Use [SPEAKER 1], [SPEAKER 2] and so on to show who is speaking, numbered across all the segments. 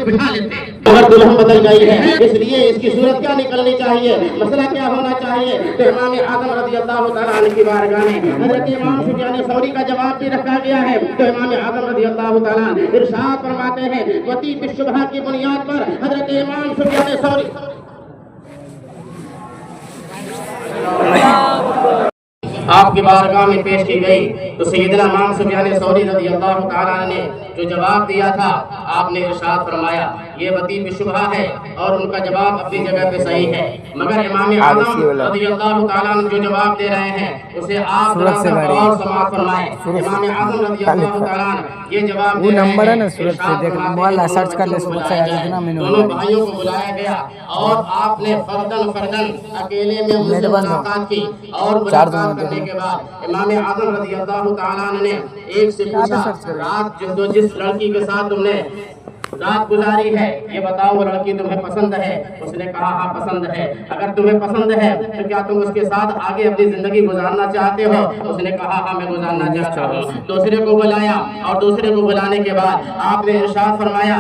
[SPEAKER 1] بٹھا لیتے ہیں۔ اگر دلہن بدل گئی ہے اس لیے اس کی صورت کیا نکلنی چاہیے، مسئلہ کیا ہونا چاہیے، تو امام اعظم رضی اللہ تعالیٰ عنہ کی بارگاہ میں حضرت امام سفیان ثوری کا جواب بھی رکھا گیا ہے، تو امام اعظم رضی اللہ تعالیٰ عنہ ارشاد فرماتے ہیں وطی بالشبہہ کی بنیاد پر حضرت امام سفیان ثوری آپ کی بارگاہ میں پیش کی گئی، تو سیدنا امام سفیان ثوری رضی اللہ تعالیٰ عنہ نے جو جواب دیا تھا آپ نے ارشاد فرمایا یہ وطی بشبہ ہے، اور ان کا جواب اپنی جگہ پہ صحیح ہے، مگر امام اعظم رضی اللہ تعالیٰ عنہ جو جواب دے رہے ہیں اسے آپ اور سماعت فرمائیں۔ امام اعظم رضی اللہ تعالیٰ عنہ یہ جواب دے رہے ہیں، دونوں بھائیوں کو بلایا گیا اور آپ نے فردن اکیلے میں ان سے ملاقات کی، اور ملاقات کرنے کے بعد امام اعظم رضی اللہ تعالیٰ عنہ نے ایک سے پوچھا رات جس لڑکی کے ساتھ تم نے رات گزاری ہے یہ بتاؤ وہ لڑکی تمہیں پسند ہے؟ اس نے کہا ہاں پسند ہے۔ اگر تمہیں پسند ہے تو کیا تم اس کے ساتھ آگے اپنی زندگی گزارنا چاہتے ہو؟ اس نے کہا ہاں میں گزارنا چاہتا ہوں۔ دوسرے کو بلایا اور دوسرے کو بلانے کے بعد آپ نے ارشاد فرمایا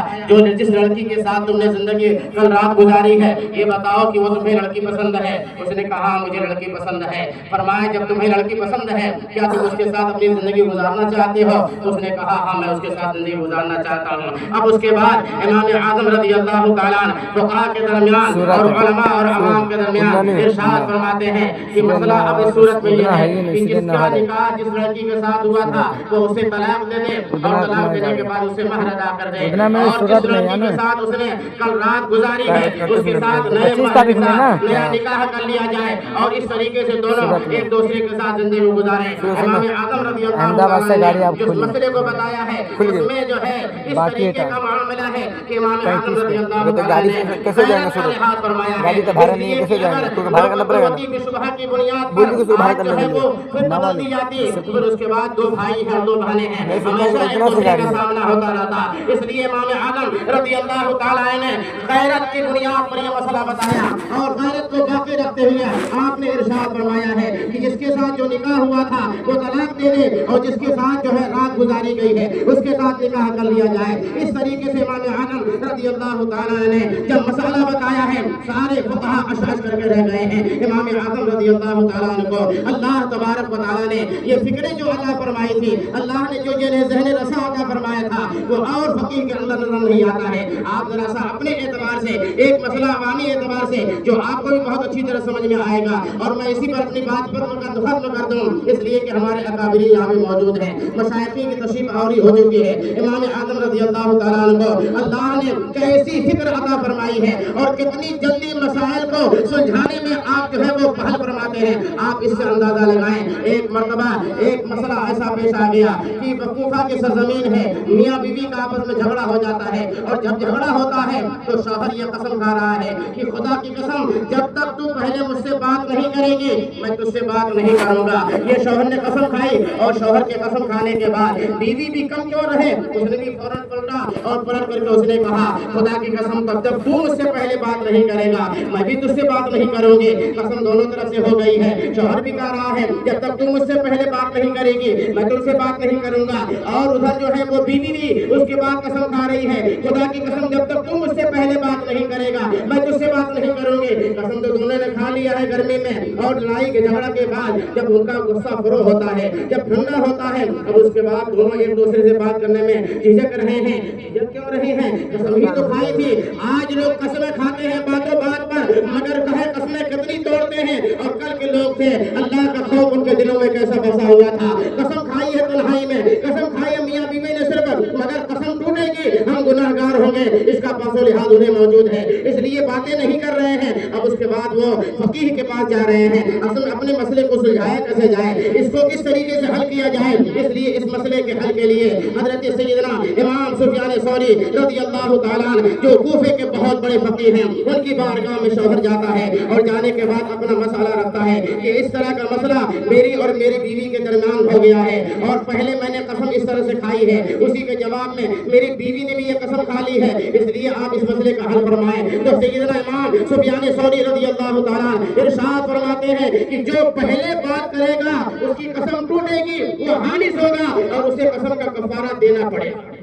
[SPEAKER 1] جس لڑکی کے ساتھ تم نے زندگی کل رات گزاری ہے یہ بتاؤ کہ وہ تمہیں لڑکی پسند ہے؟ اس نے کہا مجھے لڑکی پسند ہے۔ فرمایا جب تمہیں لڑکی پسند ہے کیا تم اس کے ساتھ اپنی زندگی گزارنا چاہتے ہو؟ اس نے کہا ہاں میں اس کے ساتھ زندگی گزارنا چاہتا ہوں۔ اب اس کے بعد امام اعظم رضی اللہ تعالیٰ عنہ فقہاء کے درمیان اور علماء اور عوام کے درمیان ارشاد فرماتے ہیں کہ مسئلہ اب اس صورت میں یہ ہے کہ جس کا نکاح جس لڑکی کے ساتھ ہوا تھا وہ اسے طلاق دے دے، اور طلاق دینے کے بعد اسے مہر ادا کر دے، اور جس لڑکی کے ساتھ اس نے کل رات گزاری ہے اس کے ساتھ نیا نکاح کر لیا جائے، اور اس طریقے سے دونوں ایک دوسرے کے ساتھ زندگی گزارے۔ امام اعظم رضی اللہ تعالیٰ عنہ نے جس مسئلے کو بتایا ہے اس میں جو ہے اس طریقے کا معاملہ ہے کہ امام اعظم رضی اللہ تعالیٰ نے غیرت کا لحاظ فرمایا ہے، اس لیے کہ اگر وطی بشبہ کی بنیاد پر بات جو ہے وہ پھر بدل دی جاتی، پھر اس کے بعد دو بھائی ہیں دو بہنیں ہیں ہمیشہ ایک دوسرے کا سامنا ہوتا رہتا، اس لیے امام اعظم رضی اللہ تعالیٰ نے غیرت کی بنیاد پر یہ مسئلہ بتایا، اور غیرت کو باقی رکھتے ہوئے آپ نے ارشاد فرمایا ہے کہ جس کے ساتھ جو نکاح ہوا تھا وہ طلاق دے دے، اور جس کے ساتھ جو ہے رات گزاری گئی ہے اس کے ساتھ نکاح کر لیا جائے۔ اس طریقے سے امام اعظم رضی اللہ تعالیٰ نے جب مسئلہ بتایا ہے سارے فقہاء اشعث کر کے رہ گئے ہیں۔ امام اعظم رضی اللہ تعالیٰ عنہ کو اللہ تبارک و تعالیٰ نے یہ فکریں جو عطا فرمائی تھی، اللہ نے جو ذہن رسا عطا فرمایا تھا وہ اور فقیر کے اندر نظر نہیں آتا ہے۔ آپ ذرا سا اپنے اعتبار سے ایک مسئلہ عوامی اعتبار سے جو آپ کو بھی بہت اچھی طرح سمجھ میں آئے گا، اور میں اسی پر اپنی بات پر ختم کر دوں اس لیے کہ ہمارے اکابرین یہاں بھی موجود ہیں، مشائخین کی تشریف آوری ہو چکی ہے۔ امام اعظم رضی اللہ تعالیٰ عنہ کو اللہ نے کیسی فکر عطا فرمائی ہے اور کتنی جلدی مسائل کو سلجھانے میں آپ جو ہے وہ پہل فرماتے ہیں، آپ اس سے اندازہ لگائیں۔ ایک مرتبہ ایک مسئلہ ایسا پیش آ گیا کہ کوفہ کی سرزمین ہے، میاں بیوی کا آپس میں جھگڑا ہو جاتا ہے، اور جب جھگڑا ہوتا ہے تو شوہر یہ قسم کھا رہا ہے کہ خدا کی قسم جب تک تو پہلے مجھ سے بات نہیں کرے گی میں تجھ سے بات نہیں کروں گا۔ یہ شوہر نے قسم کھائی، اور شوہر کے قسم کھانے کے بعد بیوی بھی کم کیوں رہے اس نے بھی فوراً پلٹا، اور پلٹ کر کے اس نے کہا خدا کی قسم تب جب تو مجھ سے پہلے بات نہیں کرے گا میں بھی تجھ سے بات نہیں کروں گی۔ قسم دونوں طرف سے ہو گئی ہے، شوہر بھی کہہ رہا ہے جب تک تو مجھ سے پہلے بات نہیں کرے گی میں تجھ سے بات نہیں کروں گا، اور ادھر جو ہے وہ بیوی بھی اس کے بعد قسم کھا رہی ہے خدا کی قسم جب تک تو مجھ سے پہلے بات نہیں کرے گا میں تجھ سے بات نہیں کروں گی۔ قسم تو دونوں نے کھا لیا ہے گرمی میں، اور لڑائی کے جھگڑا کے بعد جب ان کا غصہ فروغ ہوتا ہے، جب ٹھنڈا ہوتا ہے، اب اس کے بعد دونوں ایک دوسرے سے بات کرنے میں جھجک رہے ہیں۔ جھجک کیوں رہے ہیں؟ قسم ہی تو کھائی تھی۔ آج لوگ قسمیں کھاتے ہیں باتوں بات پر، مگر کہے قسمیں کتنی توڑتے ہیں، اور کل کے لوگ تھے اللہ کا خوف ان کے دلوں میں کیسا بسا ہوا تھا۔ قسم کھائی ہے تنہائی میں، قسم کھائی ہے میاں بیوی نے صرف، مگر قسم ٹوٹے گی ہم گناہ گار ہوں گے، اس کا پاس و لحاظ انہیں موجود ہے، اس لیے باتیں نہیں کر رہے ہیں۔ اب اس کے بعد وہ فقیہ کے پاس جا رہے ہیں، اصل اپنے مسئلے کو سلجھایا کیسے جائے، اس کو کس طریقے سے حل کیا جائے۔ اس لیے اس مسئلے کے حل کے لیے حضرت سیدنا امام سفیان ثوری رضی اللہ تعالیٰ عنہ جو کوفے کے بہت بڑے فقیہ ہیں ان کی بارگاہ میں شوہر جاتا ہے، اور جانے کے بعد اپنا مسئلہ رکھتا ہے کہ اس طرح کا مسئلہ میری اور میری بیوی کے درمیان ہو گیا ہے، اور پہلے میں نے قسم اس طرح سے کھائی ہے، اسی کے جواب میں میری بیوی نے بھی یہ قسم کھا لی ہے، اس لیے آپ اس مسئلے کا حل فرمائیں۔ تو سیدنا امام سفیان ثوری رضی اللہ تعالیٰ ارشاد فرماتے ہیں کہ جو پہلے بات کرے گا اس کی قسم ٹوٹے گی، وہ حانث ہوگا اور اسے قسم کا کفارہ دینا پڑے گا۔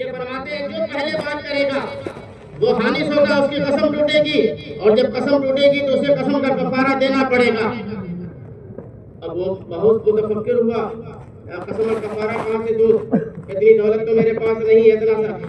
[SPEAKER 1] یہ فرماتے ہیں جو پہلے بات کرے گا وہ حانث ہوگا، اس کی قسم ٹوٹے گی، اور جب قسم ٹوٹے گی تو اسے قسم کا کفارہ دینا پڑے گا۔ اب وہ بہت متفکر ہوا، قسم کا کفارہ کہاں سے دوں، اتنی دولت تو میرے پاس نہیں ہے،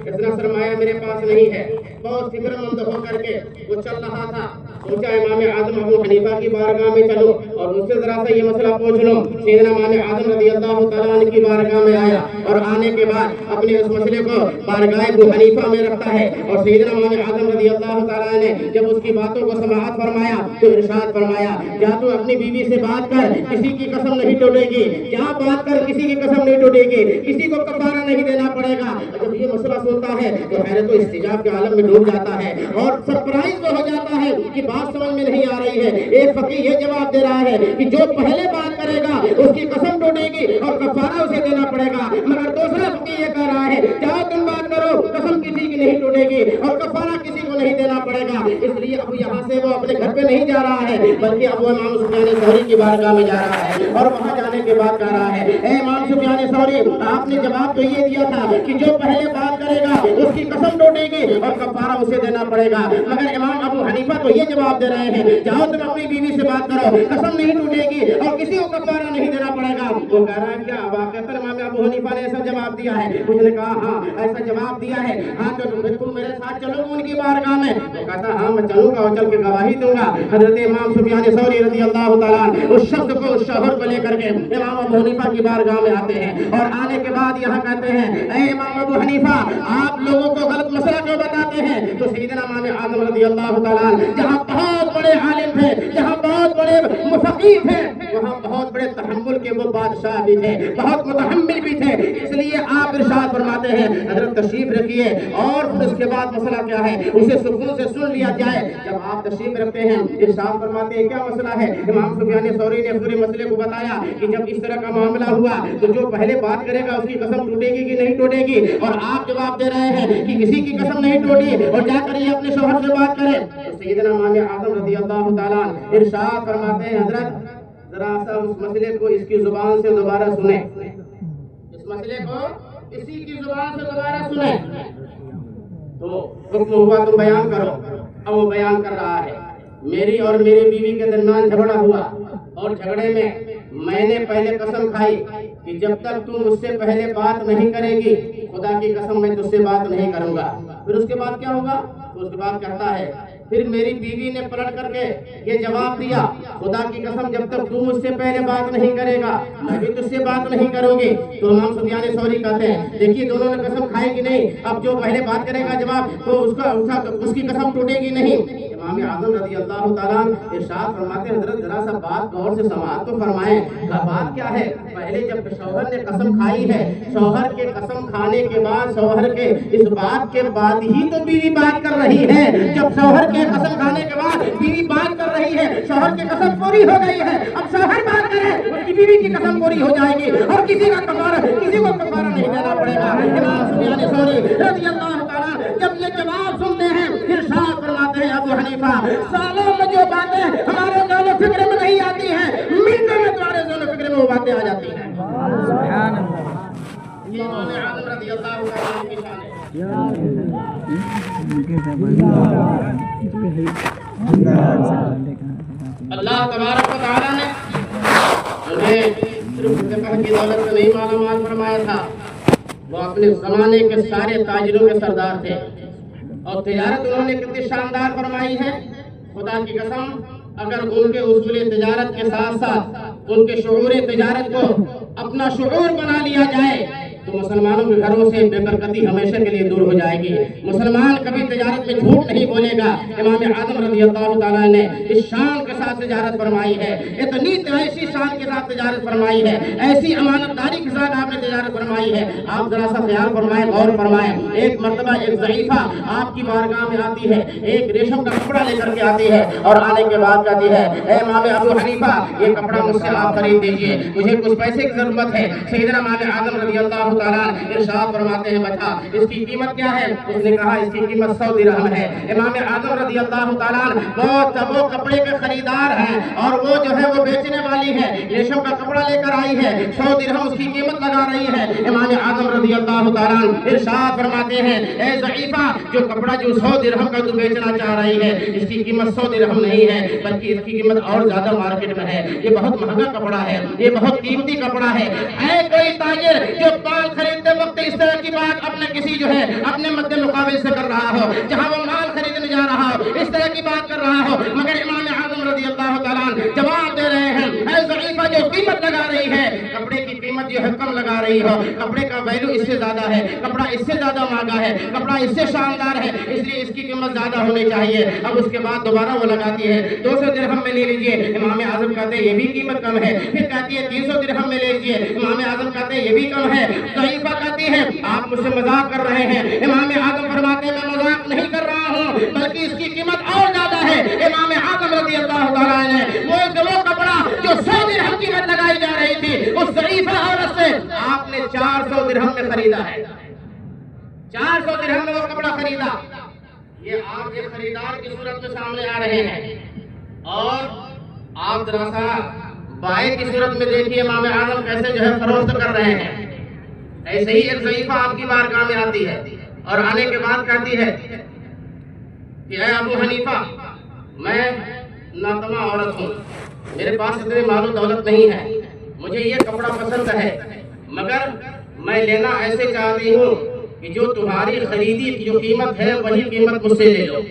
[SPEAKER 1] اتنا سرمایہ میرے پاس نہیں ہے۔ بہت فکر مند ہو کر کے وہ چل رہا تھا، سوچا امام اعظم ابو حنیفہ کی بارگاہ میں چلو اور مجھ سے ذرا سا یہ مسئلہ پوچھ لو۔ سیدنا امام اعظم رضی اللہ تعالیٰ عنہ کی بارگاہ میں آیا اور آنے کے بعد اپنے اس مسئلے کو بارگاہ ابو حنیفہ میں رکھتا ہے، اور سیدنا امام اعظم رضی اللہ تعالیٰ نے جب اس کی باتوں کو سماعت فرمایا تو ارشاد فرمایا، کیا تو اپنی بیوی سے بات کر، کسی کی قسم نہیں ٹوٹے گی، کیا بات کر کسی کی قسم نہیں ٹوٹے گی، کسی کو کفارہ نہیں دینا پڑے گا۔ جب یہ مسئلہ سنتا ہے تو حیرت و استعجاب کے عالم میں ڈوب جاتا ہے اور سرپرائز تو ہو جاتا ہے کہ بات سمجھ میں نہیں آ رہی ہے۔ ایک فقیہ یہ جواب دے رہا ہے کہ جو پہلے بات کرے گا اس کی قسم ٹوٹے گی اور کفارہ اسے دینا پڑے گا، مگر دوسرا فقیہ یہ کہہ رہا ہے جاؤ تم بات کرو، قسم کسی کی نہیں ٹوٹے گی اور کفارہ کسی کو نہیں دینا پڑے گا۔ اس لیے اب یہاں سے وہ اپنے گھر پہ نہیں جا رہا ہے بلکہ ابو امام سفیان ثوری کی بارگاہ میں جا رہا ہے اور وہاں جانے کے بعد کہہ رہا ہے، اے امام سفیان ثوری، آپ نے جواب تو یہ دیا تھا کہ جو پہلے بات کرے گا اس کی قسم ٹوٹے گی اور کفارہ اسے دینا پڑے گا، مگر امام ابو حنیفہ تو یہ جواب دے رہے ہیں جاؤ تم اپنی بیوی سے بات کرو، قسم نہیں ٹوٹے گی اور کسی کو کفارہ نہیں دینا پڑے گا۔ وہ کہہ رہا ہے کیا واقعہ امام ابو حنیفہ نے ایسا جواب دیا ہے؟ اس نے کہا ہاں ایسا جواب دیا ہے، ہاں تو تم میرے ساتھ چلو ان کی بارگاہ میں؟ وہ کہتا ہاں میں چلوں گا اور چل کے گواہی دوں گا۔ حضرت امام سفیان ثوری رضی اللہ تعالیٰ اس شخص کو، اس شوہر کو لے کر کے امام ابو حنیفہ کی بارگاہ میں آتے ہیں اور آنے کے بعد یہاں کہتے ہیں، اے امام ابو حنیفہ، آپ لوگوں کو غلط مسئلہ کیوں بتاتے ہیں؟ تو سیدنا امام اعظم رضی اللہ تعالیٰ جہاں بہت بڑے عالم تھے، جہاں بہت بڑے مفقی تھے، وہاں بہت بڑے تحمل کے وہ بادشاہ بھی تھے، بہت متحمل بھی تھے، اس لیے آپ ارشاد فرماتے ہیں حضرت تشریف رکھیے اور پھر اس کے بعد مسئلہ کیا ہے اسے سکون سے سن لیا جائے۔ جب آپ تشریف رکھتے ہیں ارشاد فرماتے ہیں کیا مسئلہ ہے؟ امام سفیان ثوری نے پورے مسئلے کو بتایا کہ جب اس طرح کا معاملہ ہوا تو جو پہلے بات کرے گا اس کی قسم ٹوٹے گی کہ نہیں ٹوٹے گی، اور آپ جواب دے رہے ہیں کہ کسی کی قسم نہیں ٹوٹی اور جا کر یہ اپنے شوہر سے بات کرے۔ تو سیدنا امام اعظم رضی اللہ تعالیٰ ارشاد فرماتے ہیں حضرت ذرا سا اس مسئلے کو اس کی زبان سے دوبارہ سنیں، اس مسئلے کو اسی کی زبان سے دوبارہ سنیں۔ تو حکم ہوا تم بیان کرو۔ اب وہ بیان کر رہا ہے، میری اور میری بیوی کے درمیان جھگڑا ہوا اور جھگڑے میں نے پہلے قسم کھائی کہ جب تک تم مجھ سے پہلے بات نہیں کرے گی خدا کی قسم میں تجھ سے بات نہیں کروں گا۔ پھر اس کے بعد کیا ہوگا؟ تو اس کے بعد کہتا ہے پھر میری بیوی نے پلٹ کر کے یہ جواب دیا، خدا کی قسم جب تک تو مجھ سے پہلے بات نہیں کرے گا میں بھی تجھ سے بات نہیں کروں گی۔ تو امام سفیان ثوری کہتے ہیں دیکھیے دونوں نے قسم کھائی کہ نہیں، اب جو پہلے بات کرے گا جواب تو اس کی قسم ٹوٹے گی نہیں۔ امام اعظم رضی اللہ تعالیٰ ارشاد فرماتے ہیں حضرت ذرا سا بات غور سے سماعت تو فرمائیں، بات کیا ہے؟ پہلے جب شوہر نے قسم کھائی ہے، شوہر کے قسم کھانے کے بعد شوہر کے اس بات کے بعد ہی تو بیوی بات کر رہی ہے۔ جب شوہر کے قسم کھانے کے بعد بیوی بات کر رہی ہے، شوہر کی قسم پوری ہو گئی ہے، اب شوہر بات کرے اس کی بیوی کی قسم پوری ہو جائے گی اور کسی کو کفارہ نہیں دینا پڑے گا۔ امام سفیان ثوری رضی اللہ تعالیٰ جب یہ جواب سنتے ہیں ارشاد فرماتے ہیں ابو حنیفہ سالوں میں جو باتیں ہمارے ذہن و فکر میں نہیں آتی ہیں منٹوں میں تمہارے ذہن و فکر میں وہ باتیں آ جاتی ہیں۔ سبحان اللہ، یہ امام اعظم رضی اللہ تعالیٰ کی شان ہے۔ اللہ تبارک و تعالیٰ نے انہیں صرف فقہ کی دولت سے نہیں مالا مال فرمایا تھا، وہ اپنے زمانے کے سارے تاجروں کے سردار تھے اور تجارت انہوں نے کتنی شاندار فرمائی ہے۔ خدا کی قسم اگر ان کے اصول تجارت کے ساتھ ساتھ ان کے شعور تجارت کو اپنا شعور بنا لیا جائے تو مسلمانوں کے گھروں سے بے برکتی ہمیشہ کے لیے دور ہو جائے گی۔ مسلمان کبھی تجارت میں جھوٹ نہیں بولے گا۔ امام اعظم رضی اللہ تعالیٰ نے اس شان کے ساتھ تجارت فرمائی ہے، اتنی ایسی شان کے ساتھ تجارت فرمائی ہے، ایسی امانت داری کے ساتھ آپ نے تجارت فرمائی ہے۔ آپ ذرا سا خیال فرمائیں، غور فرمائیں، ایک مرتبہ ایک ضعیفہ آپ کی بارگاہ میں آتی ہے، ایک ریشم کا کپڑا لے کر کے آتی ہے اور آنے کے بعد کہتی ہے اے امام ابو حنیفہ یہ کپڑا مجھ سے آپ خرید دیجیے، مجھے کچھ پیسے کی ضرورت ہے۔ سیدنا امام اعظم رضی اللہ اللہ تعالیٰ ارشاد فرماتے ہیں بچہ اس کی قیمت کیا ہے؟ اس نے کہا اس کی قیمت 100 درہم ہے۔ امام اعظم رضی اللہ تعالیٰ وہ کپڑے کے خریدار ہیں اور وہ جو ہے وہ بیچنے والی ہے، ریشم کا کپڑا لے کر آئی ہے، 100 درہم اس کی قیمت لگا رہی ہے۔ امام اعظم رضی اللہ تعالیٰ ارشاد فرماتے ہیں اے ضعیفہ جو کپڑا جو 100 درہم کا تو بیچنا چاہ رہی ہے اس کی قیمت 100 درہم نہیں ہے بلکہ اس کی قیمت اور زیادہ مارکیٹ میں ہے، یہ بہت مہنگا کپڑا ہے، یہ بہت قیمتی کپڑا ہے۔ کوئی تاجر جو مال خریدتے وقت اس طرح کی بات اپنے کسی جو ہے اپنے مد مقابل سے کر رہا ہو، جہاں وہ مال خریدنے جا رہا ہو اس طرح کی بات کر رہا ہو، مگر امام اعظم رضی اللہ تعالیٰ جواب دے رہے ہیں اے ضعیفہ جو قیمت لگا رہی ہے کپڑے کی قیمت جو ہے کم لگا رہی ہو، کپڑے کا ویلو اس سے زیادہ ہے، کپڑا اس سے زیادہ مہنگا ہے، کپڑا اس سے شاندار ہے، اس لیے اس کی قیمت زیادہ ہونی چاہیے۔ اب اس کے بعد دوبارہ وہ لگاتی ہے 200 درہم میں لے لیجئے، امام اعظم کہتے ہیں یہ بھی قیمت کم ہے، پھر کہتی ہے 300 درہم میں لے لیجئے، امام اعظم کہتے ہیں یہ بھی کم ہے، ضعیفہ کہتی ہے آپ مجھ سے مذاق کر رہے ہیں، امام اعظم فرماتے ہیں میں مذاق نہیں کر رہا ہوں بلکہ اس کی قیمت اور زیادہ ہے۔ امام اعظم رضی اللہ تعالیٰ نے وہ کپڑا جو 100 درہم قیمت لگائی جا رہی تھی اس ضعیفہ عورت سے آپ نے 400 درہم میں خریدا ہے، 400 درہم میں وہ کپڑا خریدا۔ یہ آپ کے خریدار کی صورت میں سامنے آ رہے ہیں اور آپ ذرا سا بائیں کی صورت میں دیکھیے امام اعظم کیسے جو ہے فروخت کر رہے ہیں۔ ایسے ہی ایک ضعیفہ آپ کی بارگاہ میں آتی ہے اور آنے کے بعد کہتی ہے کہ اے ابو حنیفہ میں ناتما عورت ہوں، میرے پاس اتنے مال و دولت نہیں ہے، مجھے یہ کپڑا پسند ہے مگر میں لینا ایسے چاہتی ہوں کہ جو تمہاری خریدی کی جو قیمت ہے وہی قیمت مجھ سے لے لو،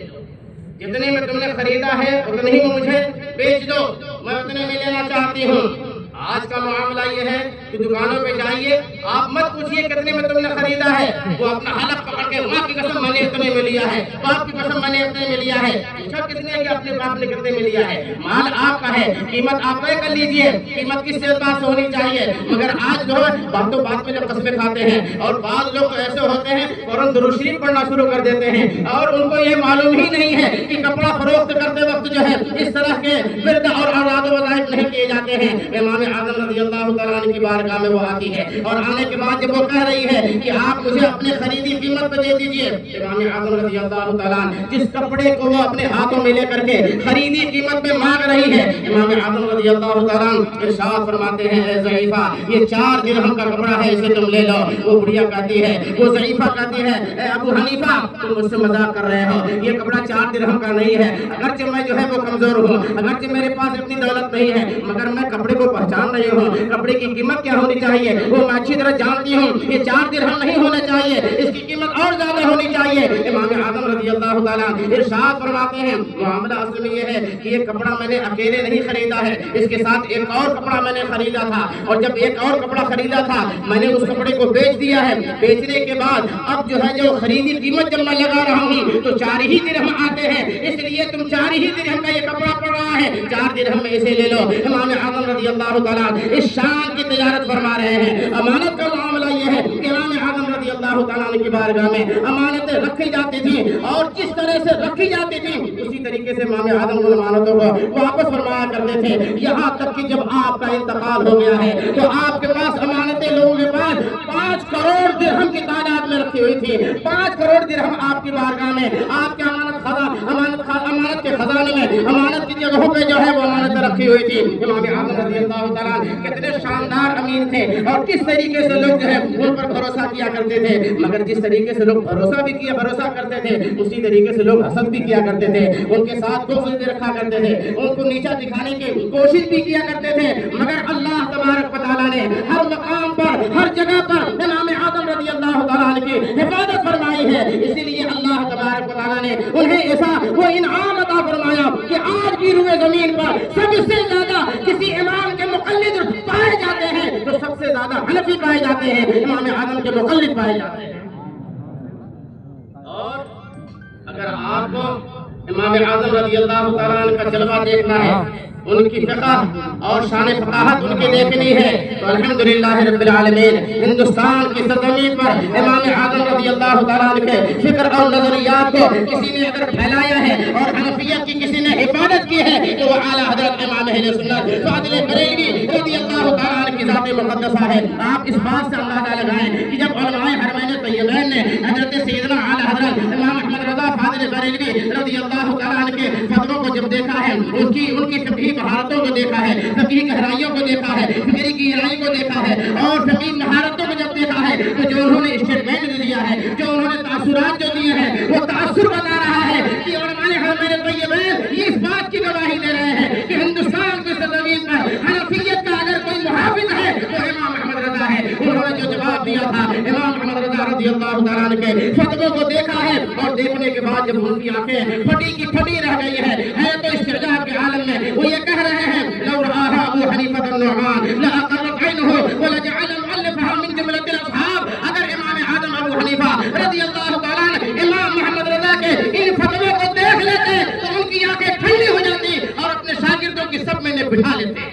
[SPEAKER 1] جتنے میں تم نے خریدا ہے اتنے ہی مجھے بیچ دو، میں اتنے میں لینا چاہتی ہوں۔ آج کا معاملہ یہ ہے کہ دکانوں پہ جائیے آپ مت پوچھئے کتنے میں تم نے خریدا ہے، وہ اپنا حلف پکڑ کے ماں کی قسم میں نے اتنے میں لیا ہے، باپ کی قسم میں نے اتنے میں لیا ہے، پوچھا کس نے کہ اپنے باپ نے کتنے میں لیا ہے، مال آپ کا ہے، قیمت آپ طے کر لیجئے، قیمت کس سے پاس ہونی چاہیے۔ مگر آج جو ہے باتوں بات میں جب قسمیں کھاتے ہیں اور بعض لوگ ایسے ہوتے ہیں فوراً درود شریف پڑھنا شروع کر دیتے ہیں اور ان کو یہ معلوم ہی نہیں ہے کہ کپڑا فروخت کرتے وقت جو ہے اس طرح کے ورد اور اعراض و وظائف نہیں کیے جاتے ہیں۔ امام اعظم رضی اللہ تعالیٰ عنہ کی بارگاہ میں وہ آتی ہے اور آنے کے بعد جب وہ کہہ رہی ہے کہ آپ مجھے اپنے خریدی قیمت پہ دے دیجئے، امام اعظم رضی اللہ تعالیٰ عنہ جس کپڑے کو وہ اپنے ہاتھوں میں لے کر کے خریدی قیمت پہ مانگ رہی ہے، امام اعظم رضی اللہ تعالیٰ عنہ ارشاد فرماتے ہیں اے ضعیفہ یہ 4 درہم کا کپڑا ہے اسے تم لے لو۔ وہ بڑھیا کہتی ہے، وہ ضعیفہ کہتی ہے اے ابو حنیفہ تم مجھ سے مذاق کر رہے ہو، یہ کپڑا 4 درہم کا نہیں ہے، اگرچہ میں جو ہے وہ کمزور ہوں، اگرچہ میرے پاس اتنی دولت نہیں ہے مگر میں کپڑے کو پہچان رہی ہوں، کپڑے کی قیمت کیا ہونی چاہیے وہ میں اچھی طرح جانتی ہوں، یہ 4 درہم نہیں ہونا چاہیے، اس کی قیمت اور زیادہ ہونی چاہیے۔ امام اعظم رضی اللہ تعالیٰ ارشاد فرماتے ہیں معاملہ اصل میں یہ ہے کہ یہ کپڑا میں نے اکیلے نہیں خریدا ہے، اس کے ساتھ ایک اور کپڑا میں نے خریدا تھا اور جب ایک اور کپڑا خریدا تھا میں نے اس کپڑے کو بیچ دیا ہے، بیچنے کے بعد اب جو ہے جو خریدی قیمت جب میں لگا رہا ہوں تو 4 ہی درہم آتے ہیں، اس لیے تم 4 ہی درہم کا یہ کپڑا پڑ رہا ہے، 4 درہم میں اسے لے لو۔ امام اعظم رضی اللہ تعالیٰ اس شان کی تجارت فرما رہے ہیں۔ امانت کا معاملہ یہ ہے کہ امام اعظم رضی اللہ تعالیٰ کی بارگاہ میں امانتیں رکھی جاتی تھیں اور جس طرح سے رکھی جاتی تھیں اسی طریقے سے امام اعظم ان امانتوں کو واپس فرمایا کرتے تھے، یہاں تک کہ جب آپ کا انتقال ہو گیا ہے تو آپ کے پاس امانتیں لوگوں کے پاس 5 کروڑ درہم کی تعداد میں رکھی ہوئی تھی، 5 کروڑ درہم آپ کی بارگاہ میں آپ کے امانت کے خزانے میں امانت کی جگہوں پہ جو ہے وہ امانتیں رکھی ہوئی تھی۔ امام اعظم رضی اللہ تعالیٰ کتنے شاندار امین تھے اور کس طریقے سے لوگ جو ہے ان پر بھروسہ کیا کرتے تھے، مگر جس طریقے سے لوگ بھروسہ کرتے تھے اسی طریقے سے لوگ حسد بھی کیا کرتے تھے، ان کے ساتھ بغض بھی رکھا کرتے تھے، ان کو نیچا دکھانے کی کوشش بھی کیا کرتے تھے، مگر اللہ تبارک و تعالیٰ نے ہر مقام پر ہر جگہ پر امام اعظم رضی اللہ تعالیٰ کی حفاظت فرمائی ہے، اسی لیے اللہ تبارک و تعالیٰ نے انہیں ایسا وہ انعام عطا فرمایا کہ آج بھی روئے زمین پر سب سے زیادہ کسی امام کے مقلد پائے جاتے ہیں تو سب سے زیادہ حنفی پائے جاتے ہیں، امام اعظم کے مقلد پائے جاتے ہیں۔ اور اگر آپ کو امام اعظم رضی اللہ تعالیٰ عنہ کا جلوہ دیکھنا ہے، ان کی فقہ اور شان فقاہت ان کی دیکھنی ہے تو الحمدللہ رب العالمین ہندوستان کی سرزمین پر امام اعظم رضی اللہ تعالیٰ عنہ کے فکر اور نظریات کو کسی نے اگر پھیلایا ہے اور حنفیت کی کسی نے حفاظت کی ہے تو وہ اعلیٰ حضرت امام اہل سنت فاضل بریلوی رضی اللہ تعالیٰ عنہ کی ذات مقدسہ ہے. آپ اس بات سے اندازہ لگائیں کہ جب علماء حرمین طیبین نے حضرت سیدنا اعلیٰ حضرت امام احمد رضا فاضل بریلوی رضی اللہ تعالیٰ عنہ کے فتووں کو جب دیکھا ہے ان کی فقہی مہارتوں کو دیکھا ہے فقہی گہرائیوں کو دیکھا ہے فقہی گہرائی کو دیکھا ہے اور فقہی مہارتوں کو جب دیکھا ہے تو جو انہوں نے اسٹیٹمنٹ دیا ہے جو انہوں نے تاثرات جو دیے ہیں وہ تاثر بتا رہا ہے کہ علماء حرمین طیبین یہ اس بات کی گواہی دے رہے ہیں کہ ہندوستان کی سرزمین پر حنفیت کا اگر کوئی محافظ ہے تو امام احمد رضا ہے. انہوں نے جو جواب دیا تھا امام احمد رضا رضی اللہ تعالیٰ عنہ کے فتووں کو دیکھا ہے اور دیکھنے کے بعد جب ان کی آنکھیں پھٹی کی پھٹی رہ گئی ہے تو استعجاب کے عالم میں وہ یہ کہہ رہے ہیں لو رآها ابو حنیفہ النعمان لاقرت عینہ ولجعل مؤلفها من جملۃ الاصحاب. اگر امام اعظم ابو حنیفہ رضی اللہ تعالیٰ عنہ امام محمد رضا کے ان فتووں کو دیکھ لیتے تو ان کی آنکھیں ٹھنڈی ہو جاتی اور اپنے شاگردوں کی سب میں بٹھا لیتے.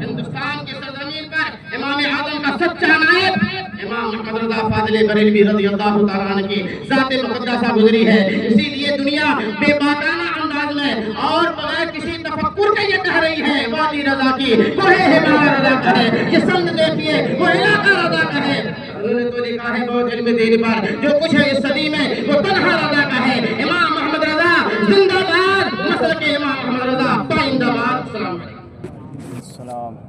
[SPEAKER 1] ہندوستان کی سرزمین پر امام اعظم کا سچا نائب امام محمد رضا فاضل بریلوی رضی اللہ تعالیٰ عنہ کی ذات مقدسہ گزری ہے. اسی لیے دنیا بے باکانہ انداز میں اور بغیر کسی تفکر کے یہ کہہ رہی ہے وادی رضا کی وہ ہمارا رضا کا ہے. یہ سند دیکھیے وہ علاقہ رضا کا ہے. انہوں نے تو لکھا ہے بہت علم دین پر جو کچھ ہے اس صدی میں وہ تنہا رضا کا ہے. امام محمد رضا زندہ باد. مسلک امام محمد رضا پائندہ باد. السلام علیکم.